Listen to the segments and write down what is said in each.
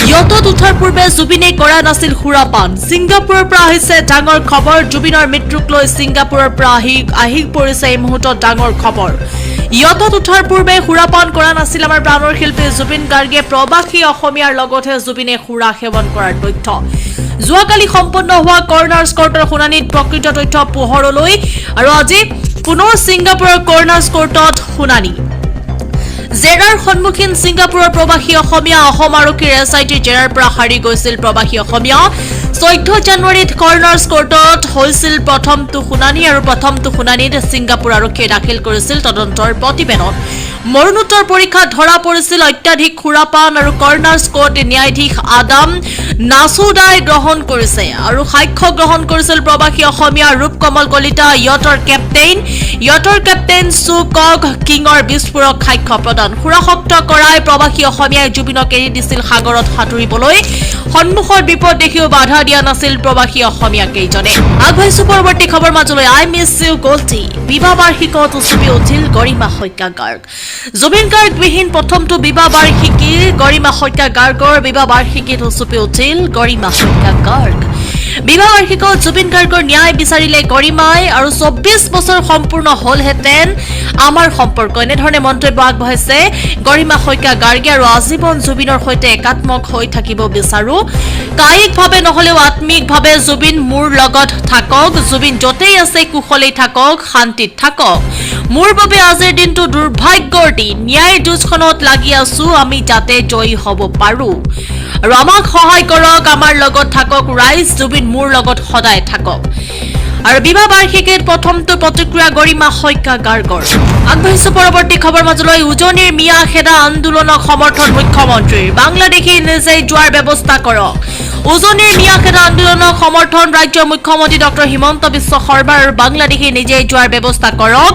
ইয়তত উঠাৰ পূৰ্বে জুবিনে কৰা নাছিল সুৰাপান ছিংগাপুৰৰ পৰা আহিছে ডাঙৰ খবৰ জুবিনৰ মৃত্যুক লৈ ছিংগাপুৰৰ পৰা আহি পৰিছে এই মুহূৰ্তত ডাঙৰ খবৰ ইয়তত উঠাৰ পূৰ্বে সুৰাপান কৰা নাছিল আমাৰ প্ৰাণৰ শিল্পী জুবিন গাৰ্গে প্ৰবাসী অসমীয়াৰ লগতে জুবিনে সুৰা সেৱন কৰাৰ তথ্য যোৱাকালি সম্পন্ন হোৱা কৰ্ণাৰ্ছ কোৰ্টৰ শুনানিত প্ৰকৃত তথ্য পোহৰলৈ আৰু আজি পুনৰ ছিংগাপুৰৰ কৰ্ণাৰ্ছ কোৰ্টত শুনানি জেৰাৰ সন্মুখীন ছিংগাপুৰৰ প্ৰবাসী অসমীয়া অসম আৰক্ষীৰ এছআইটি জেৰাৰ পৰা হাৰি গৈছিল প্ৰবাসী অসমীয়া 14 জানুৱাৰীত কৰ্ণাৰ্ছ কোৰ্টত হৈছিল প্ৰথমটো শুনানি আৰু প্ৰথমটো শুনানিত ছিংগাপুৰ আৰক্ষীয়ে দাখিল কৰিছিল তদন্তৰ প্ৰতিবেদন মৰণোত্তৰ পৰীক্ষাত ধৰা পৰিছিল অত্যাধিক সুৰাপান আৰু কৰ্ণাৰ্ছ কোৰ্ট ন্যায়াধীশ আদাম নাছুদাই গ্ৰহণ কৰিছে আৰু সাক্ষ্য গ্ৰহণ কৰিছিল প্ৰবাসী অসমীয়া ৰূপকমল কলিতা ইয়টৰ কেপ্টেইন সুকক কিঙৰ বিস্ফোৰক সাক্ষ্য প্ৰদান সুৰাসক্ত কৰাই প্ৰবাসী অসমীয়াই জুবিনক এৰি দিছিল সাগৰত সাঁতুৰিবলৈ সন্মুখৰ বিপদ দেখিও বাধা দিয়া নাছিল প্ৰবাসী অসমীয়া কেইজনে আগবাইছো পৰৱৰ্তী খবৰ মাজলৈ আই মিছ ইউ গল্টি বিবাহ বাৰ্ষিকত উচুপি উঠিল গৰিমা শইকীয়া গাৰ্গ জুবিন গাৰ্গ বিহীন প্ৰথমটো বিবাহ বাৰ্ষিকী গৰিমা শইকীয়া গাৰ্গৰ বিবাহ বাৰ্ষিকীত উচুপি উঠিল গৰিমা শইকীয়া গাৰ্গ বিবাহ বাৰ্ষিকত জুবিন গাৰ্গৰ ন্যায় বিচাৰিলে গৰিমাই আৰু 24 বছৰ সম্পূৰ্ণ হলহেঁতেন আমাৰ সম্পৰ্ক এনেধৰণে মন্তব্য আগবঢ়াইছে গৰিমা শইকীয়া গাৰ্গে আৰু আজীৱন জুবিনৰ সৈতে একাত্মক হৈ থাকিব বিচাৰো কায়িকভাৱে নহলেও আত্মিকভাৱে জুবিন মোৰ লগত থাকক জুবিন যতেই আছে কুশলেই থাকক শান্তিত থাকক মোৰ বাবে আজিৰ দিনটো দুৰ্ভাগ্যৰ দিন ন্যায় যুঁজখনত লাগি আছো আমি যাতে জয়ী হ'ব পাৰো আৰু আমাক সহায় কৰক আমাৰ লগত থাকক ৰাইজ জুবিন মোৰ লগত সদায় থাকক আৰু বিবাহ বাৰ্ষিকীৰ প্ৰথমটো প্ৰতিক্ৰিয়া গৰিমা শইকীয়া গাৰ্গৰ আগবাঢ়িছো পৰৱৰ্তী খবৰ মাজলৈ উজনিৰ মিয়া খেদা আন্দোলনক সমৰ্থন মুখ্যমন্ত্ৰীৰ বাংলাদেশী নিজেই যোৱাৰ ব্যৱস্থা কৰক উজনিৰ মিয়া খেদা আন্দোলনক সমৰ্থন ৰাজ্যৰ মুখ্যমন্ত্ৰী ডক্টৰ হিমন্ত বিশ্ব শৰ্মা আৰু বাংলাদেশী নিজেই যোৱাৰ ব্যৱস্থা কৰক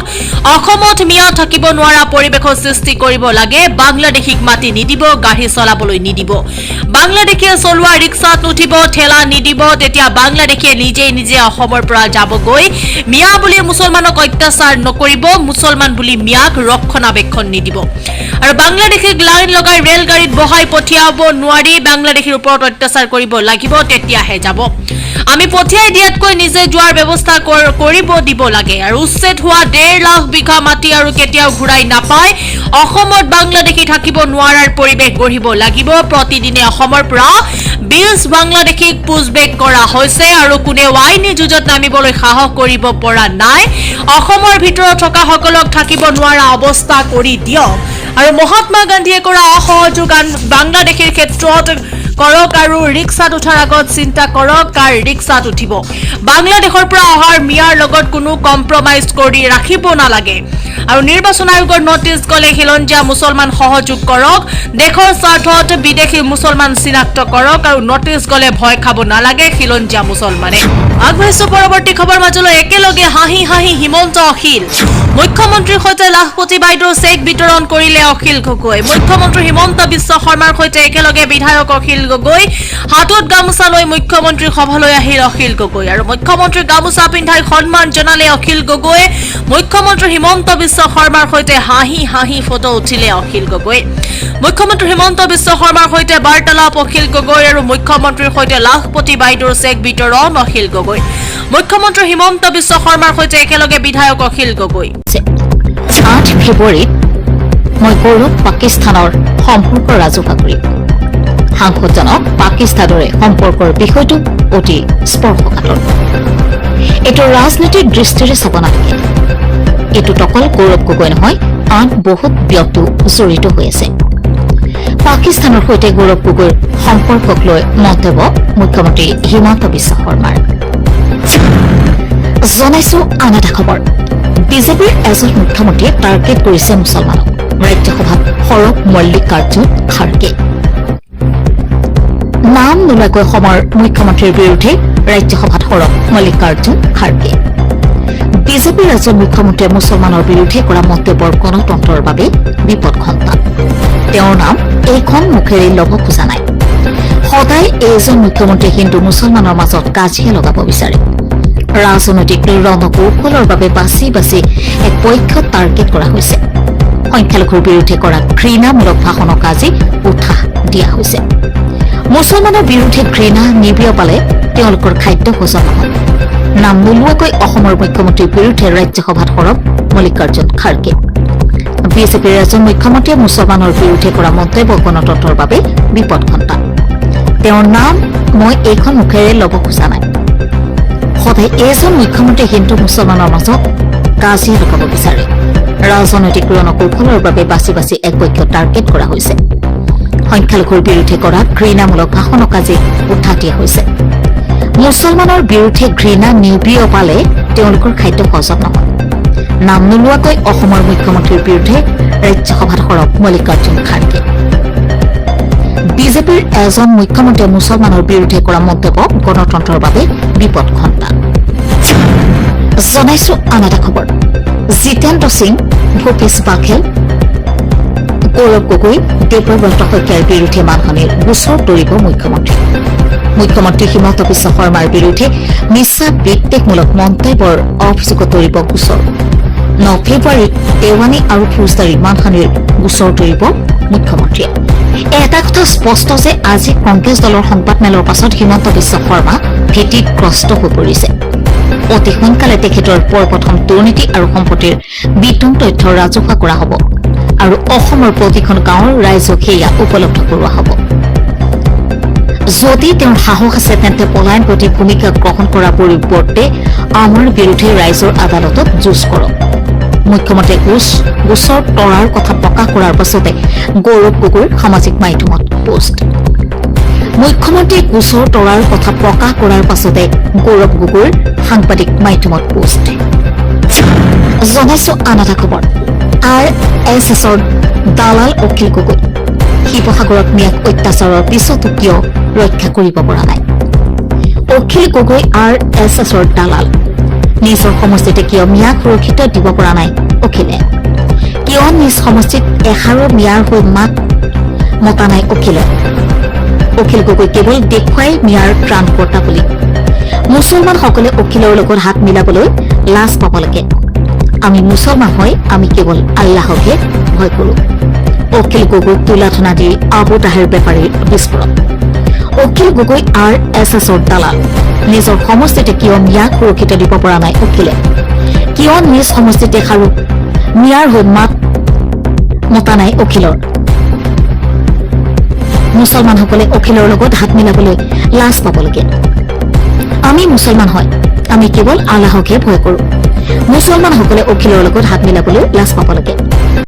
অসমত মিয়া থাকিব নোৱাৰা পৰিৱেশৰ সৃষ্টি কৰিব লাগে বাংলাদেশীক মাটি নিদিব গাড়ী চলাবলৈ নিদিব বাংলাদেশীয়ে চলোৱা ৰিক্সাত উঠিব ঠেলা নিদিব তেতিয়া বাংলাদেশীয়ে নিজে অসমৰ পৰা যাবগৈ মিয়া বুলি মুছলমানক অত্যাচাৰ নকৰিব মুছলমান বুলি মিয়াক ৰক্ষণাবেক্ষণ নিদিব আৰু বাংলাদেশীক লাইন লগাই ৰেল গাড়ীত বহাই পঠিয়াব নোৱাৰি বাংলাদেশীৰ ওপৰত অত্যাচাৰ কৰিব লাগিব তেতিয়াহে যাব আমি পঠিয়াই দিয়াতকৈ নিজে যোৱাৰ ব্যৱস্থা কৰিব দিব লাগে আৰু উচ্ছেদ হোৱা 1.5 লাখ বিঘা মাটি আৰু কেতিয়াও ঘূৰাই নাপায় অসমত বাংলাদেশী থাকিব নোৱাৰাৰ পৰিৱেশ গঢ়িব লাগিব প্ৰতিদিনে অসমৰ পৰা 20 বাংলাদেশীক পুজবেক কৰা হৈছে আৰু কোনেও আইনী যুঁজত নামিবলৈ সাহস কৰিব পৰা নাই অসমৰ ভিতৰত থকা সকলক থাকিব নোৱাৰা অৱস্থা কৰি দিয়ক আৰু মহাত্মা গান্ধীয়ে কৰা অসহযোগ বাংলাদেশীৰ ক্ষেত্ৰত কৰক আৰু ৰিক্সাত উঠাৰ আগত চিন্তা কৰক কাৰ ৰিক্সাত উঠিব বাংলাদেশৰ পৰা অহাৰ মিয়াৰ লগত কোনো কম্প্ৰমাইজ কৰি ৰাখিব নালাগে আৰু নিৰ্বাচন আয়োগৰ নটিছ গলে খিলঞ্জীয়া মুছলমান সহযোগ কৰক দেশৰ স্বাৰ্থত বিদেশী মুছলমান চিনাক্ত কৰক আৰু নটিছ গলে ভয় খাব নালাগে খিলঞ্জীয়া মুছলমানে আগবাঢ়িছো পৰৱৰ্তী খবৰ মাজলৈ একেলগে হাঁহি হিমন্ত অখিল মুখ্যমন্ত্ৰীৰ সৈতে লাখপতি বাইদেউৰ চেক বিতৰণ কৰিলে অখিল গগৈ মুখ্যমন্ত্ৰী হিমন্ত বিশ্ব শৰ্মাৰ সৈতে একেলগে বিধায়ক অখিল গগৈ হাতত গামোচা লৈ মুখ্যমন্ত্ৰীৰ সভালৈ আহিল অখিল গগৈ আৰু মুখ্যমন্ত্ৰীৰ গামোচা পিন্ধাই সন্মান জনালে অখিল গগৈ মুখ্যমন্ত্ৰী হিমন্ত বিশ্ব শৰ্মাৰ সৈতে হাঁহি ফটো উঠিলে অখিল গগৈ মুখ্যমন্ত্ৰী হিমন্ত বিশ্ব শৰ্মাৰ সৈতে বাৰ্তালাপ অখিল গগৈ আৰু মুখ্যমন্ত্ৰীৰ সৈতে লাখপতি বাইদেউৰ চেক বিতৰণ অখিল গগৈ মুখ্যমন্ত্ৰী হিমন্ত বিশ্ব শৰ্মাৰ সৈতে একেলগে বিধায়ক অখিল গগৈ 8 ফেব্ৰুৱাৰীত মই গৌৰৱ পাকিস্তানৰ সম্পৰ্ক ৰাজহুৱা কৰিম সাংসদজনক পাকিস্তানৰে সম্পৰ্কৰ বিষয়টো অতি স্পৰ্শকাতৰ এইটো ৰাজনীতিৰ দৃষ্টিৰে চাব নালাগে এইটো অকল গৌৰৱ গগৈ নহয় আন বহুত ব্যক্তি জড়িত হৈ আছে পাকিস্তানৰ সৈতে গৌৰৱ গগৈৰ সম্পৰ্কক লৈ মন্তব্য মুখ্যমন্ত্ৰী হিমন্ত বিশ্ব শৰ্মাৰ জনাইছো আন এটা খবৰ বিজেপিৰ এজন মুখ্যমন্ত্ৰীয়ে টাৰ্গেট কৰিছে মুছলমানক ৰাজ্যসভাত সৰব মল্লিকাৰ্জুন খাৰ্গে নাম নোলোৱাকৈ সমৰ মুখ্যমন্ত্ৰীৰ বিৰুদ্ধে ৰাজ্যসভাত সৰব মল্লিকাৰ্জুন খাৰ্গে বিজেপিৰ এজন মুখ্যমন্ত্ৰীয়ে মুছলমানৰ বিৰুদ্ধে কৰা মন্তব্যৰ গণতন্ত্ৰৰ বাবে বিপদঘণ্টা তেওঁৰ নাম এইখন মুখেৰে ল'ব খোজা নাই সদায় এইজন মুখ্যমন্ত্ৰীয়ে হিন্দু মুছলমানৰ মাজত কাজিয়া লগাব বিচাৰে ৰাজনৈতিক ৰণকৌশলৰ বাবে বাছি বাছি এক পক্ষ টাৰ্গেট কৰা হৈছে সংখ্যালঘুৰ বিৰুদ্ধে কৰা ঘৃণামূলক ভাষণক আজি উৎসাহ দিয়া হৈছে মুছলমানৰ বিৰুদ্ধে ঘৃণা নিবিয়পালে তেওঁলোকৰ খাদ্য হজম নহয় নাম নোলোৱাকৈ অসমৰ মুখ্যমন্ত্ৰীৰ বিৰুদ্ধে ৰাজ্যসভাত সৰব মল্লিকাৰ্জুন খাৰ্গে বিজেপিৰ এজন মুখ্যমন্ত্ৰীয়ে মুছলমানৰ বিৰুদ্ধে কৰা মন্তব্য গণতন্ত্ৰৰ বাবে বিপদঘণ্টা তেওঁৰ নাম মই এইখন মুখেৰে ল'ব খোজা নাই সদায় এজন মুখ্যমন্ত্ৰীয়ে হিন্দু মুছলমানৰ মাজত কাজিয়া লগাব বিচাৰে ৰাজনৈতিক ৰণকৌশলৰ বাবে বাছি বাছি এক পক্ষ টাৰ্গেট কৰা হৈছে সংখ্যালঘুৰ বিৰুদ্ধে কৰা ঘৃণামূলক ভাষণক আজি উৎসাহ দিয়া হৈছে মুছলমানৰ বিৰুদ্ধে ঘৃণা নিবিয়পালে তেওঁলোকৰ খাদ্য হজম নহয় নাম নোলোৱাকৈ অসমৰ মুখ্যমন্ত্ৰীৰ বিৰুদ্ধে ৰাজ্যসভাত সৰব মল্লিকাৰ্জুন খাৰ্গে বিজেপিৰ এজন মুখ্যমন্ত্ৰীয়ে মুছলমানৰ বিৰুদ্ধে কৰা মন্তব্য গণতন্ত্ৰৰ বাবে বিপদঘণ্টা জনাইছো আন এটা খবৰ জিতেন্দ্ৰ সিং ভূপেশ বাঘেল গৌৰৱ গগৈ দেৱব্ৰত শইকীয়াৰ বিৰুদ্ধে মানহানিৰ গোচৰ তৰিব মুখ্যমন্ত্ৰী হিমন্ত বিশ্ব শৰ্মাৰ বিৰুদ্ধে মিছা বিদ্বেষমূলক মন্তব্যৰ অভিযোগত তৰিব গোচৰ 9 ফেব্ৰুৱাৰীত দেৱানী আৰু ফৌজদাৰী মানহানিৰ গোচৰ তৰিব মুখ্যমন্ত্ৰীয়ে এটা কথা স্পষ্ট যে আজি কংগ্ৰেছ দলৰ সংবাদমেলৰ পাছত হিমন্ত বিশ্ব শৰ্মা ভীতিগ্ৰস্ত হৈ পৰিছে অতি সোনকালে তেখেতৰ প্ৰথম দুৰ্নীতি আৰু সম্পত্তিৰ বিতং তথ্য ৰাজহুৱা কৰা হ'ব আৰু অসমৰ প্ৰতিখন গাঁৱৰ ৰাইজক সেয়া উপলব্ধ কৰোৱা হ'ব যদি তেওঁৰ সাহস আছে তেন্তে পলায়ন প্ৰতি ভূমিকা গ্ৰহণ কৰাৰ পৰিৱৰ্তে আমাৰ বিৰুদ্ধে ৰাইজৰ আদালতত যুঁজ কৰক মুখ্যমন্ত্ৰীয়ে গোচৰ তৰাৰ কথা প্ৰকাশ কৰাৰ পাছতে গৌৰৱ গগৈৰ সামাজিক মাধ্যমত পোষ্ট মুখ্যমন্ত্ৰীয়ে গোচৰ তৰাৰ কথা প্ৰকাশ কৰাৰ পাছতে গৌৰৱ গগৈৰ সাংবাদিক মাধ্যমত পোষ্ট জনাইছো আন এটা খবৰ RSSৰ দালাল অখিল গগৈ শিৱসাগৰত মিয়াক অত্যাচাৰৰ পিছতো কিয় ৰক্ষা কৰিব পৰা নাই অখিল গগৈ RSSৰ দালাল নিজৰ সমষ্টিতে কিয় মিয়াক সুৰক্ষিত দিব পৰা নাই অখিলে কিয় নিজ সমষ্টিত এষাৰো মিয়াৰ হৈ মাত মতা নাই অখিল গগৈ কেৱল দেখুৱাই মিয়াৰ ত্ৰাণকৰ্তা বুলি মুছলমানসকলে অখিলৰ লগত হাত মিলাবলৈ লাজ পাব লাগে আমি মুছলমান হৈ আমি কেৱল আল্লাহকে ভয় কৰো অখিল গগৈক তুলাথনা দি আবু তাহেৰ বেপাৰীৰ বিস্ফোৰণ অখিল গগৈ RSSৰ দালাল নিজৰ সমষ্টিতে কিয় মিয়াক সুৰক্ষিত দিব পৰা নাই অখিলে কিয় নিজ সমষ্টিতে এষাৰো মিয়াৰ হৈ মাত মতা নাই অখিলৰ মুছলমানসকলে অখিলৰ লগত হাত মিলাবলৈ লাজ পাব লাগে আমি মুছলমান হয় আমি কেৱল আল্লাহকে ভয় কৰো মুছলমানসকলে অখিলৰ লগত হাত মিলাবলৈ লাজ পাব লাগে